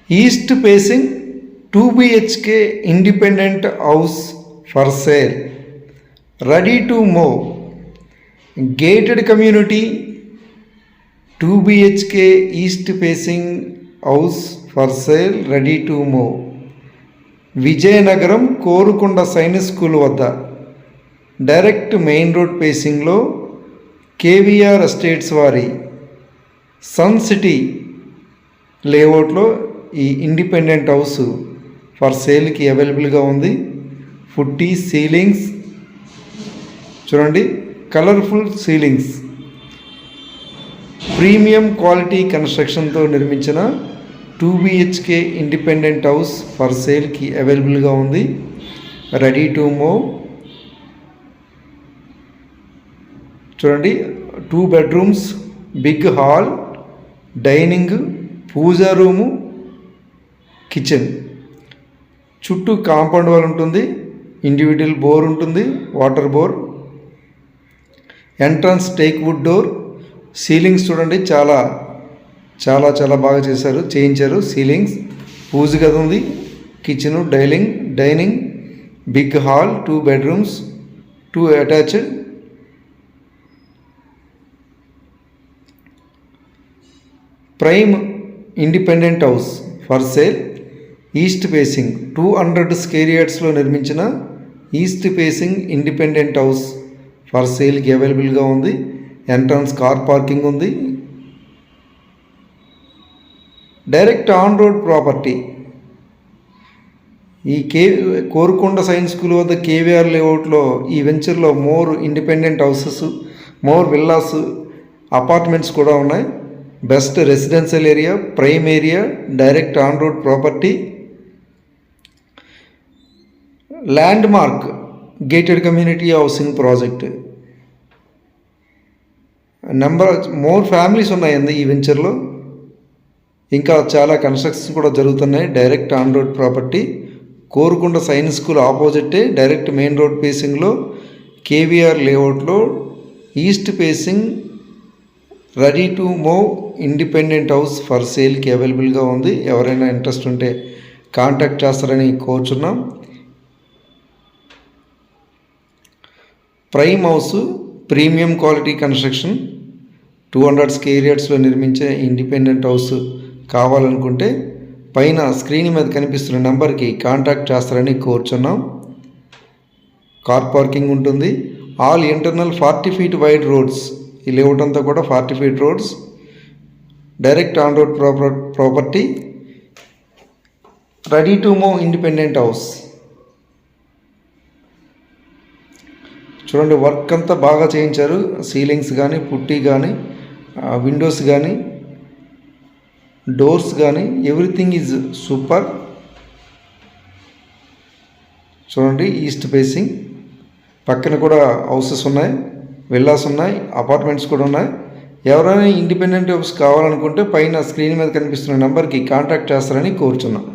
East facing 2 BHK independent house for sale, ready to move, gated community, 2 BHK east facing house for sale, ready to move. Vizianagaram Korukonda Sainik school వద్ద direct main road ఫేసింగ్లో KVR estates వారి sun city లేఅవుట్లో ఈ independent house for సేల్కి అవైలబుల్గా ఉంది. Putty ceilings చూడండి, colourful ceilings, premium quality కన్స్ట్రక్షన్తో నిర్మించిన 2 BHK ఇండిపెండెంట్ హౌస్ ఫర్ సేల్కి అవైలబుల్గా ఉంది. Ready to move. చూడండి, 2 bedrooms, big hall, dining, pooja room, kitchen, చుట్టూ కాంపౌండ్ వాల్ ఉంటుంది, ఇండివిజువల్ బోర్ ఉంటుంది, water bore, entrance teak wood door, ceilings చూడండి చాలా చాలా చాలా బాగా చేశారు, చేయించారు సీలింగ్స్. పూజ గది ఉంది, kitchen, dining, big hall, 2 bedrooms, 2 attached. Prime independent house for sale, east facing 200 square yardsలో నిర్మించిన east facing independent house for సేల్కి అవైలబుల్గా ఉంది. ఎంట్రన్స్ కార్ పార్కింగ్ ఉంది. Direct on road property. ఈ కోరుకొండ సైన్స్ స్కూల్ వద్ద కేవీఆర్ లేఅవుట్లో ఈ వెంచర్లో more independent houses, more villas, apartments కూడా ఉన్నాయి. Best residential area, prime area, direct on road property, landmark gated community housing project. More families ఉన్నాయండి ఈ వెంచర్లో. ఇంకా చాలా కన్స్ట్రక్షన్స్ కూడా జరుగుతున్నాయి. Direct on road property, Korukonda science school opposite, direct main road ఫేసింగ్లో కేవీఆర్ లేఅవుట్లో east facing ready to move independent house for సేల్కి అవైలబుల్గా ఉంది. ఎవరైనా ఇంట్రెస్ట్ ఉంటే కాంటాక్ట్ చేస్తారని కోరుచున్నాం. Prime house, premium quality construction, 200 square yardsలో నిర్మించే ఇండిపెండెంట్ హౌస్ కావాలనుకుంటే పైన స్క్రీన్ మీద కనిపిస్తున్న నెంబర్కి కాంటాక్ట్ చేస్తారని కోరుచున్నాం. కార్ పార్కింగ్ ఉంటుంది. All internal 40 feet wide roads. ఈ లేఅవుట్ అంతా కూడా 40 feet roads. Direct on road property, ready to move independent house. చూడండి, వర్క్ అంతా బాగా చేయించారు. సీలింగ్స్ కానీ, పుట్టి కానీ, విండోస్ కానీ, డోర్స్ కానీ, ఎవ్రీథింగ్ ఈజ్ సూపర్. చూడండి, ఈస్ట్ ఫేసింగ్ పక్కన కూడా హౌసెస్ ఉన్నాయి, విల్లాస్ ఉన్నాయి, అపార్ట్మెంట్స్ కూడా ఉన్నాయి. ఎవరైనా ఇండిపెండెంట్ హౌస్ కావాలనుకుంటే పైన స్క్రీన్ మీద కనిపిస్తున్న నెంబర్కి కాంటాక్ట్ చేస్తారని కోరుచున్నాం.